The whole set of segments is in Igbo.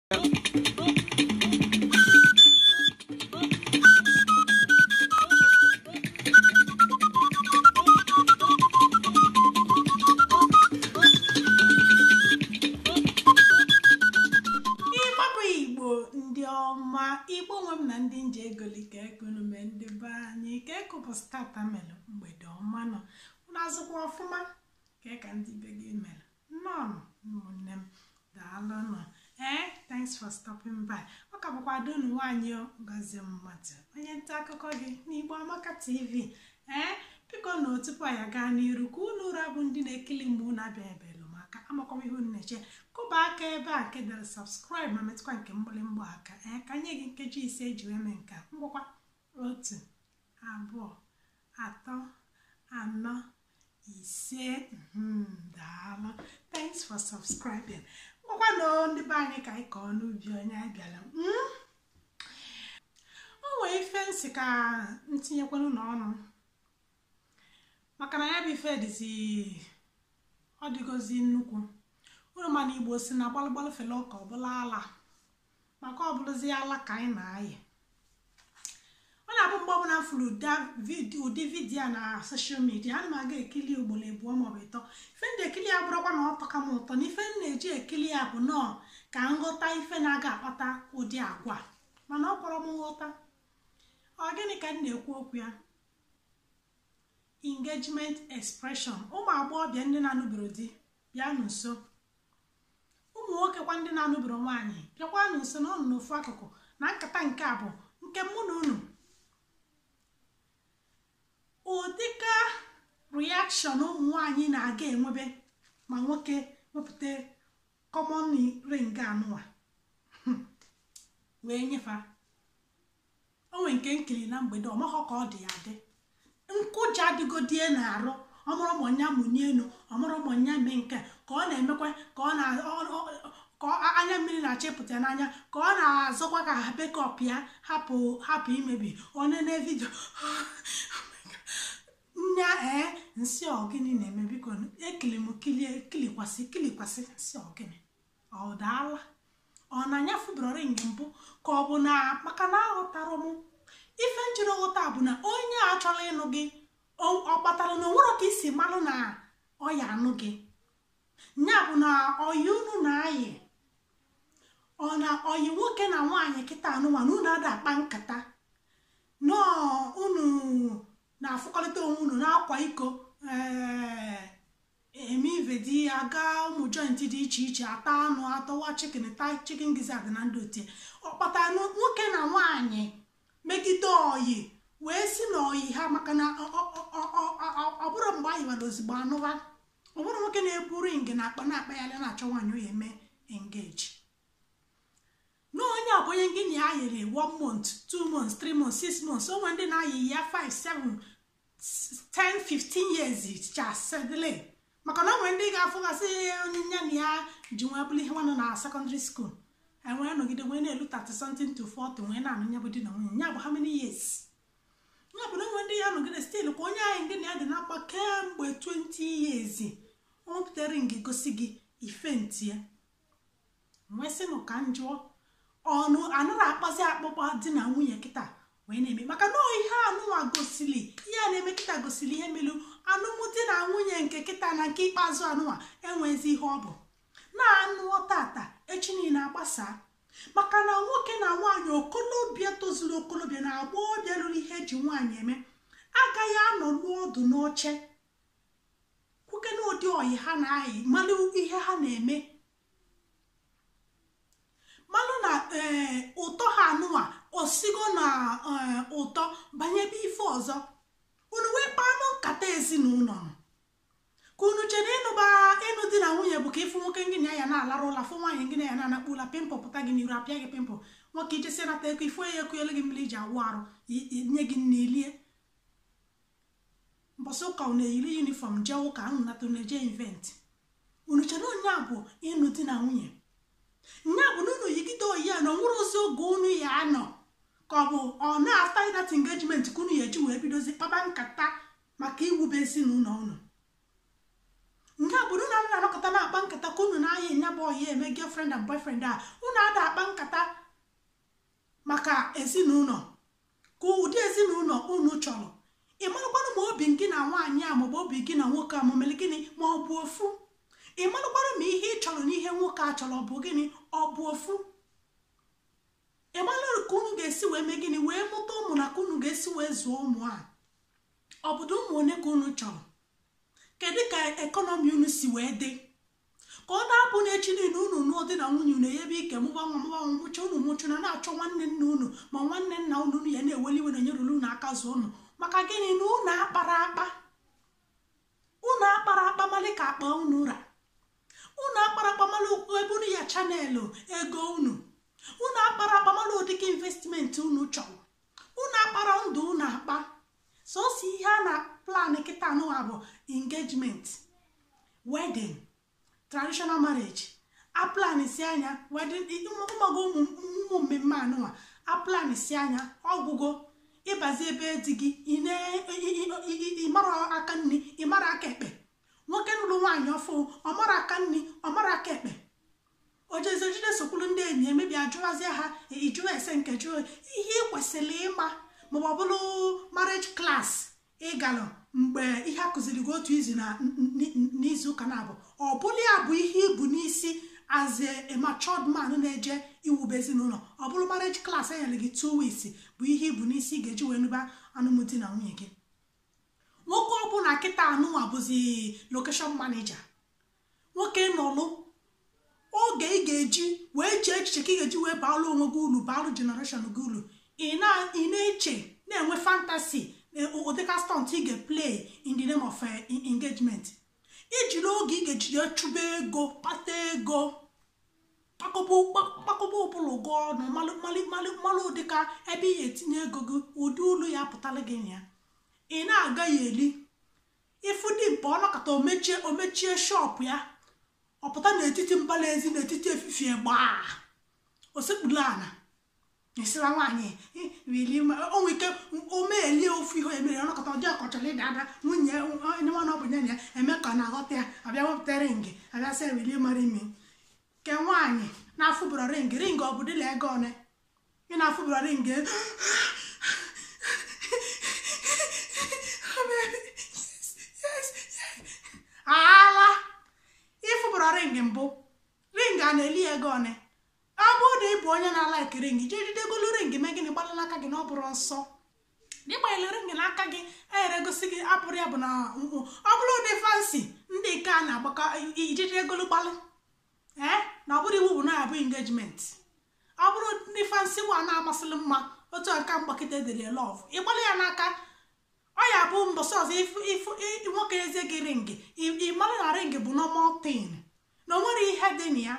Igbo ndị ọma, Igbo nwe m na ndị nje egoli ka ekonomi ndị be anyị ka ekụpụ stata melụ mgbede ọma nọ unu azụkwa ọfụma ka ndị be gị melụ nnọọ ụmụnne m daalụ nọ. Thanks for stopping by. Ọ ka bụkwa donu nwaanyị Ngozi Mmadụ, onye nta akụkọ gị n'Igbo Amaka TV. Biko na tupu anyị gaa n'iru ka unu ụra bụ ndị na-ekili mgbe unu abịa ebelu maka amakọm ihe unu na-eche, kụba aka ebe a nke dere subscribe ma metụkwa nke mgbịrịmgba aka ka nye gị nkeji ise eji wee mee nke a. Ngwakwa 1 2 3 4 5 daalụ. Thanks for subscribing. Ngwakwa na ndị be anyị ka anyị kọọ n'ubi onye anyị bịara. O nwee ife nsị ka ntinyekwanụ n'ọnụ maka na ya bụ ife dịzi ọ dịgozi nnukwu. Unu ma na Igbo si na gbalụgbalụ fele ọka ọbụla ala maka ọbụlụzi ala ka anyị na-ayị. Ọ na-abụ mgbe ọbụla m fụrụ ụdị vidiyo na soshal midia, ana m aga ekili ugboro abụọ maọbụ ịtọ. Ife ndị ekili ya bụrụkwa na ọ tọka m ụtọ na ife m na-eji ekili ya bụ nọọ ka nghọta ife na-aga akpata ụdị agwa, mana ọ kpọrọ m nghọta. Ọ gịnị ka m na-ekwu okwu ya? Engagement expression. Ụmụ agbọghọbịa ndị na-anụbero di bịa nso, ụmụ nwoke kwa ndị na-anụbero nwaanyị bịakwa nso na ọnụ n'ofu akụkụ na nkata nke a bụ nke mụ na unu. Ụdịka reaction ụmụ nwaanyị na-aga enwebe ma nwoke wepụta common ring anụwa wee nyefa. Onwe nke nkiri na mgbede ọmaghọ ka ọ dị ya dị, nkụja adịgodie na-arụ ọmụrụmụnya mụnye elu ọmụrụmụnya mee nke ka ọ na-emekwa ka anya mmiri na-achịpụta n'anya ka ọ na-azọkwa ka bekọp ya hapụ imebi onye na vidio nya nsị ọgịnị na-eme. Biko ekili m kilikwasị nsị ọgịnị ọ daala ọ na-anya fụbụrụ ring mbụ ka ọ bụ na maka na aghọtara m ife njiri nghọta bụ na onye a chọrọ ịnụ gị ọ kpatara na onwere ka isi malụ na ọ ya anụ gị. Nya bụ na oyi unu na-ayị ọ na oyi nwoke na nwaanyị kịta anụnwa na unu ada akpa nkata nọọ unu na-afụkọrịta onwe unu na-akwa iko eme ivedi ya gaa ụmụ joint dị iche iche ata anụ atọwa chicken gizzard na ndị otie. Ọ kpatara nwoke na nwaanyị megide oyi wee si na oyi ha maka na ọ bụrụ mgbe anyị nwere ozigbo anụwa. Ọ bụrụ nwoke na-ebu ring na akpa ya na-achọ nwaanyị oyi eme engage na onye a bụ onye gị na ya yiri 1 month 2 months 3 months 6 months. Onwe ndị na-ayị ya 5 7 10 15 years chasedile maka na onwe ndị ga-afụgasị onye nya na ya ji nwa bụrụ ihe nwanne na secondary school enwee nọgide wee na-elu 30 something to 40 wee na-anụ nya bụ di na nwunye. Nya bụ how many years? Nya bụ na onwe ndị ya nọgide still ka onye anyị ndị na ya dị n'akpa kemgbe 20 years o wepụtara ring gosi gị ife ntie nwee sị nụ ka njụọ ọnụ anaghị akpazi akpụkpọ di na nwunye kịta wee na-eme maka na ihe anụnwa gosili ihe a na-eme kịta gosili ihe melu anụmụdi na nwunye nke kịta na nke ikpeazụ anụnwa enwezi ihe ọ bụ na-anụọ tata echi niile agbasa maka na nwoke na nwaanyị okolobịa tozuru okolobịa na agbọghọbịa lụrụ ihe eji nwaanyị eme agaghị anọ n'ọdụ n'oche kwuke na ụdị oyi ha na-ayị malụ ihe ha na-eme malụ na ụtọ ha anụnwa osigo na ụtọ banyebe ife ọzọ. Unu wee kpanụ nkata ezinụlọ ka unu chere ịnụ di na nwunye bụ ka ịfụ nwoke ngị na ya na-alarụ ụla fụ nwaanyị ngị na ya na-anakpụ ụla pimpụl pụta gị n'iru apịa gị pimpụl. Nwoke ijesi nata ego ifu ya ekunyelu gị mmiri iji awụ arụ nye gị nna ilie mbọsị ụka unu eyiri yunifọm jee ụka unu nata unu eje invent. Unu chere onye a bụ ịnụ di na nwunye? Nya bụ na unu yigide oyi ya na onwere ozi oge unu ya anọ ka ọ bụ ọ na-afta that engagement ka unu ya eji wee bidozi kpaba nkata maka iwube ezinụlọ unu. nga bụrụ na nna anọkọta na-akpa nkata ka unu na-aya nya bụ ọyị eme girlfriend and boyfriend a unu ada akpa nkata maka ezinụlọ ka ụdị ezinụlọ unu chọrọ. Ị marakwanụ ma obi gị na nwaanyị a maọbụ obi gị na nwoke a mamele gịnị ma ọ bụ ofu. Ị marakwanụ ma ihe ị chọrọ n'ihe nwoke a chọrọ ọ bụ gịnị ọ bụ ofu. Ị marakwanụ ka unu ga-esi wee mee gịnị wee mụta ụmụ na ka unu ga-esi wee zụọ ụmụ a. Obodo ụmụ one ka unu chọrọ. Kedu ka ekọnọmi unu si wee dị ka ọ na-abụ na echi niile unu nụọ dị na nwunye unu eyebe ike mụba nwa mụcha unu mụchụ na na-achọ nwanne nna unu ma nwanne nna unu ya na-eweli iwe na nyerụrụ unu aka zụọ unu maka gịnị na unu akpara akpa mali ka akpa unu ra. Unu akpara akpa mali ebe unu ya chanelụ ego unu akpara akpa mali ụdịka investmenti unu chọrọ. Unu akpara ndụ unu akpa sosi ihe a na plan kịta anụwa bụ engagement, wedding, traditional marriage. A plan si anya wedding ụmụmago ụmụ mmemme anụwa a plan si anya ọgwụgo ịbazi ebe di gị ịmara aka nri ịmara aka ekpe. Nwoke nụrụ nwaanyị ọfụ ọ mara aka nri ọ mara aka ekpe. Ojezejide sokwuru ndị enyi emebi ajụwazie ha ijụwa ese nke jụọ ihe ị kwesịrị ịma maọbụ ọ bụrụ marriage class ịgalụ mgbe ihe akụziri gị otu izu n'izu ụka na-abụ ọ bụla ya bụ ihe ibu n'isi as a matured man na-eje iwube ezinụlọ. Ọ bụrụ marriage class enyere gị 2 weeks bụ ihe ibu n'isi ị ga-eji wee nụba alụmdi na nwunye gị. Nwoke ọbụla kịta anụnwa bụzi location manager. Nwoke nọlụ oge ị ga-eji wee jee echiche ka ị ga-eji wee baalụ onwe gị ulu baalụ generation gị ulu. Ị na-eche na-enwe fantasy ụdịka stunt ị ga-play in the name of engagement. Ijiri oge ị ga-ejide chụba ego kpata ego kpakọba ụbụlụ gị ọnụ malụ ụdịka ebe ị ga-etinye ego gị ụdị ulu ya pụtara gị ya. Ị na-aga ya eli ifu dị mpa ọnọkọta omechie shọpụ ya ọpụta n'etiti mbala ezi n'etiti efifie gbaa osekpulu ana esira nwaanyị onwe ike omeeli ofu ihe emere ọnọkọta ọjọọ ọkọchọrọ ịda ada nwunye nwana ọ bụ nye ya eme ka ọ na-aghọta ya abịa wepụta ringi abịa sị wili mara imi ke nwaanyị na-afụbụrụ ringi ọ bụ dịla ego one ị na-afụbụrụ ringi ala ịfụbụrụ ringi mbụ ringi a na-eli ego one. Ọ bụrụ na ị bụ onye na-alaiki ringi jee jidegolu ringi mee gịnị gbalala aka gị na ọ bụrụ nsọ dịgbanyere ringi n'aka gị enyere gosi gị apụrụ ya bụ na ọ bụrụ ụdị fansi ndị nke a na-agbakọ ijiji egolu gbalụ na ọ bụrụ iwu bụ na ya bụ engagement. Ọ bụrụ ndị fansi wa na-amasịrị mma otu aka mgbakịta edere lọv ịgbalị ya n'aka ọ ya bụ mbọsị ọzọ nwoke ezie gị ringi ị mara na ringi bụ normal thing na o nwere ihe dị na ya.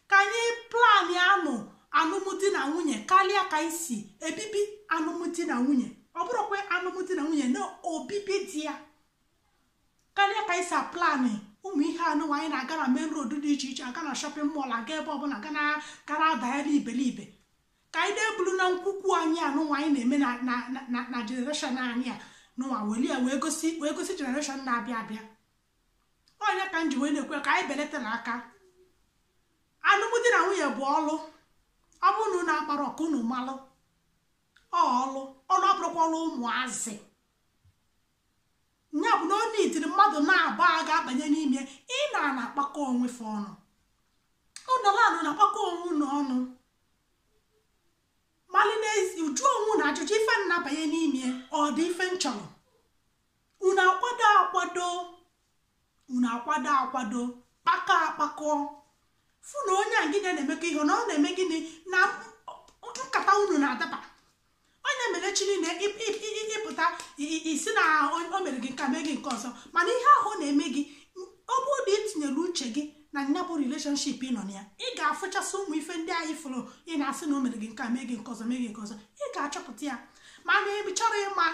Ka anyị plan anụ alụmdi na nwunye karịa ka isi ebibi alụmdi na nwunye. Ọ bụrụkwa alụmdi na nwunye na obibi dị ya karịa ka isi aplanị ụmụ ihe anụ anyị na-aga na main road dị iche iche aga na shopping mall aga ebe ọbụla aga na gara adagharị iberibe ka anyị na-ebulu na nkwukwu anyị anụ anyị na-eme na generation anyị a n'ụwa weli ya wee gosi generation na-abịa abịa. Onye ka m ji wee na-ekwe ka anyị belatara aka. Alụmdi na nwunye bụ ọlụ. Ọ bụrụ na akpara ọka unu malụ ọlụ ọbụrụkwa ọlụ ụmụazị nya bụ na ọ na-etiri mmadụ na-aba ga-abanye n'ime ị na-akpakọ onwe fe ọnụ ụnọlanụ na-akpakọ onwe unu ọnụ mali n'ezi uju onwe na ajụjụ ife na-abanye n'ime ọ dị ife nchọrọ unu akwado akpakọ fụ na onye a gị na-emekọ ihe na ọ na-eme gịnị na nkata unu na-adaba. Onye mere chi niile ịpụta isi na o mere gị nka mee gị nke ọzọ mana ihe ahụ na-eme gị ọ bụrụ na itinyere uche gị na nya bụ relationship ị nọ na ya ị ga-afụchasị ụmụ ife ndị anyị fụrụ ị na-asị na o mere gị nka mee gị nke ọzọ mee gị nke ọzọ ị ga-achọpụta ya mana ị chọrọ ịma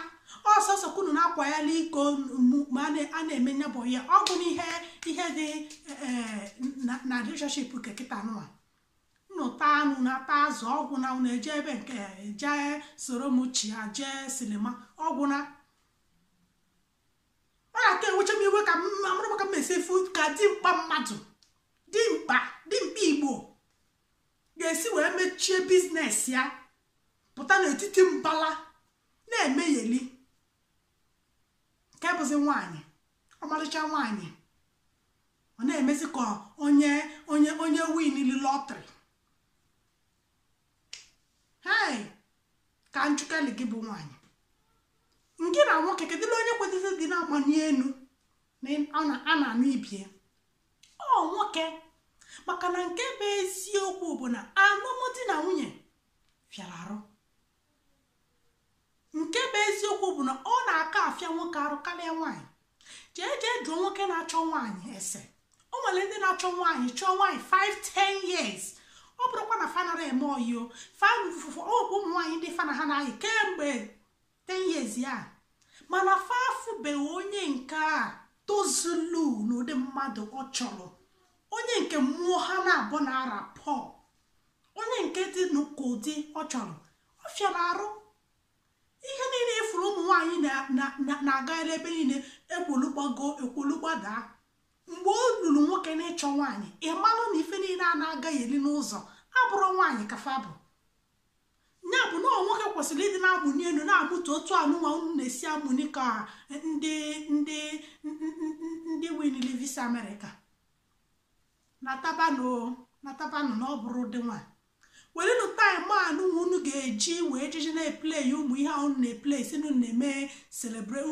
ọsọsọ kwunu na-akwanyela iko ma a na-eme nya bụ ya ọ bụ na ihe dị na relationship nke kịta nụwa nnụta anụ na-ata azụ ọgwụ na unu eje ebe nke jee soro m chi ya jee sinima ọgwụ na ọ na-aka enwecha m iwe ka amụrụ maka m mesifu ka dimkpa mmadụ dimkpa Igbo ga-esi wee mechie biznes ya pụta n'etiti mbala na-eme yeli nke bụzi nwaanyị ọmarịcha nwaanyị ọ na-emezi ka onye winili lọtrị. hei ka njukeli gị bụ nwaanyị nke na nwoke kedịla onye kwetịzi gị na-amanye elu na a na-anụ ibie ọ nwoke, maka na nke bụ eziokwu bụ na alụmdi na nwunye fịara arụ. nke bụ eziokwu bụ na ọ na-aka afịa nwoke arụ karịa nwaanyị. jee jụọ nwoke na-achọ nwaanyị ese. o nwere ndị na-achọ nwaanyị chọọ nwaanyị 5-10 years. ọ bụrụkwa na fanara eme oyo ụmụ nwaanyị ndị fana ha na-ayị kemgbe 10 years ya, mana fafụbeghị onye nke a tozulu n'ụdị mmadụ ọ chọrọ, onye nke mmụọ ha na-abụ na arapọ, onye nke dị n'ụdị ọ chọrọ. ọ fịara arụ. ihe niile ifuru ụmụ nwaanyị na-agagharị ebe niile ekwolugbadaa. mgbe o luru nwoke na ịchọ nwaanyị, ị malụ na ife niile a na-agaghị eri n'ụzọ abụrụ nwaanyị kafa bụ ya. bụ na nwoke kwesịrị ịdị na-amụni elu na-amụta otu anụnwa unu na-esi amụni ka ndị winili visa Amerịka natabanụ na ọ bụrụ dị nwa. welenu taịm anụ unu ga-eji wee jiji na-eplei ụmụ ihe unu na-eplei si unu na-eme celebrate,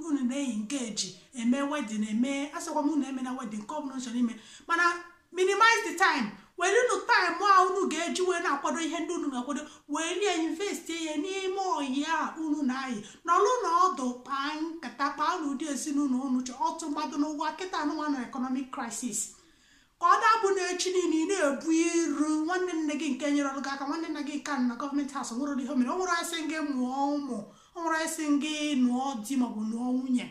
unu na-eyi ngeji eme wedin, eme asịkwa m unu eme na wedin nke ọbụla nchọrọ ime, mana minimize the time. welenu taịm a unu ga-eji wee na-akwado ihe ndị unu ga-akwado, wee rie invest ya n'ime oyi a unu na-ayị n'ọlụ na ọdụ kpaa nkata kpaa n'ụdị ezinụlọ unu chọ ọtụ mmadụ n'ụgwọ kịta anụnwa na economic crisis. ka ọ dabụ na-echi niile ị na-ebu iru nwanne nne gị nke nyere ọrụ gị aka, nwanne nna gị nke na gọọmenti haus nwere ihe mere. o nwere asị gị mụọ ụmụ, o nwere asị gị nụọ di maọbụ nụọ nwunye.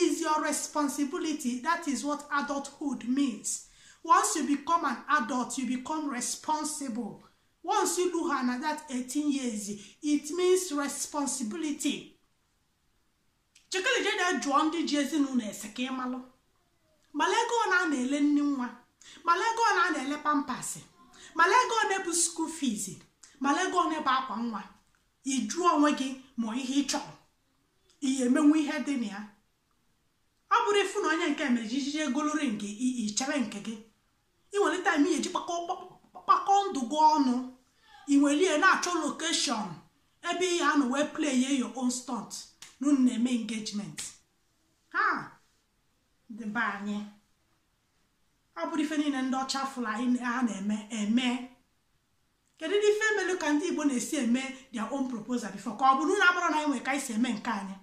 is your responsibility. That is what adulthood means. Once you become an adult, you become responsible. Once you do her that 18 years, it means responsibility. Chekele jeda jụọ ndị ji ezinụlọ ese ka ịmalụ malego na-ele nni nwa, malego na-ele pampasị, malego na-ebu school fees, malego na-ebe akwa nwa. Ijụọ onwe gị ma ihe ị chọrọ, ihe emenwe ihe dị na ya. ọ bụrụ ifu na onye nke mere jijiji egolori nke ichere nke gị, ị nwere taịm ihe ji kpakọ ndụ gị ọnụ, ị nwere na-achọ lokeshọn ebe ihe a na wee play ye your own stunt n'unu na-eme engagement. ha dị be anyị ọ bụrụ ife niile ndị ọcha fụrụ anyị ha na-eme. kedu ife melu ka ndị Igbo na-esi eme their own proposal before? ka ọ bụ na abụrụ na anyị nwere ka anyị si eme nke anyị?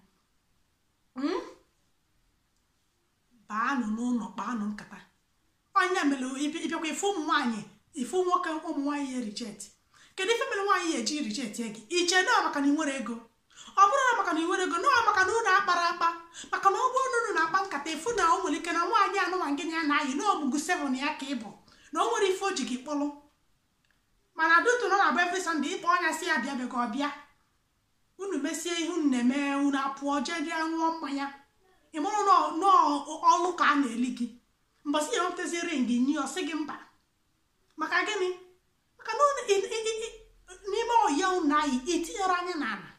baanụ n'ụlọ kpaanụ nkata. onye mere ịbịakwa ife ụmụ nwaanyị ife nwoke ụmụ nwaanyị ya rijet. kedu ife mere nwaanyị ya eji rijet gị? iche na maka na ị nwere ego? ọ bụrụ na maka na ị nwere ego, na maka na unu akpara akpa, maka na ọ bụrụ na unu na-akpa nkata ifu na o nwere ike na nwaanyị anụnwa gị ya na-ayị na ọmụgụ 7 ya ka ị bụ na o nwere ife o ji gị kpọlụ. mana dutu nọ na-agba efe sọnde ịkpọ ọnya si ya bịa bịa ka ọ bịa. unu mesie ihe unu na-eme, unu apụọ jee ṅụọ mmanya, ị mụrụ n'ọlụ ka a na-eli gị. mbọsị ya wepụtazi ring nye ọsị gị mba. maka gịnị? maka na n'ime ọhịa unu anyị itinyere anya n'ala.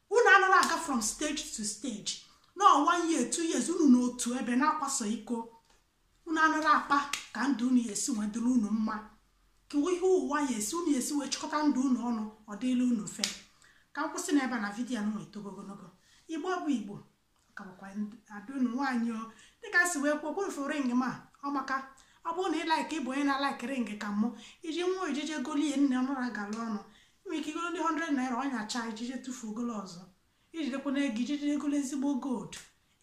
unu anaghị aga from stage to stage na 1 year 2 years unu n'otu ebe na-akwaso iko. unu anaghị akpa ka ndụ unu esi nwedịrị unu mma, ka ihe ụwa ya esi unu esi wee chịkọta ndụ unu ọnụ ọ dịla unu mfe. ka m kwụsị n'ebe na vidiyo a na-etogo ogologo. Igbo bụ Igbo ka bụkwa adunu nwaanyị o dịka si wee kwuo bụrụ ring ma ọ maka ọ bụrụ na ị like ịbụ onye na-like ring ka mụ iji nwa ijije golie nne ọnụra galụ ọnụ inwe ike igolo ndị 100 naira ọnyacha ijije tufuo golo ọzọ iji dekwana ego ijije egolo ezigbo gold.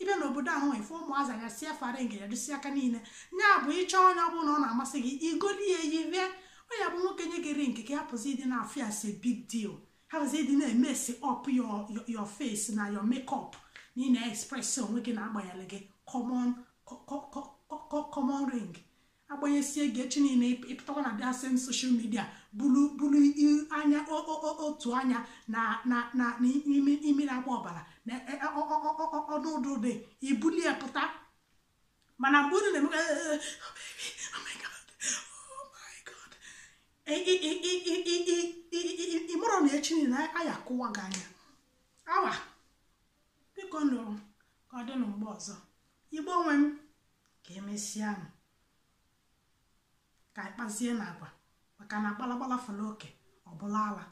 ịbịa n'obodo ahụ ife ụmụazị anya si afa ring ya dosi aka niile nya bụ ịchọ onye ọ bụla na ọ na-amasị gị igoli ya yive onye bụ nwoke nye gị ring ka ya pụzi ịdị na-afụ ya si big deal. ha pụzi ịdị na-emesi up your face na your makeup na ị na-express onwe gị na-agbanyere gị common ring. agbanyesie gị echi niile ịpụtakwa na the same social media bulu anya otu anya na imi na-agba ọbara na ọnụ ụdụdị ibulie pụta mana mgbe unu na-eme ịmụrụ na echi niile aya kụwa gị anya awa biko nụrụ ka ọ dị na mgbe ọzọ igbo onwe m ka emesịa m ka ịkpazie na agwa maka na akpalagbala fọrọ oke ọ bụla ala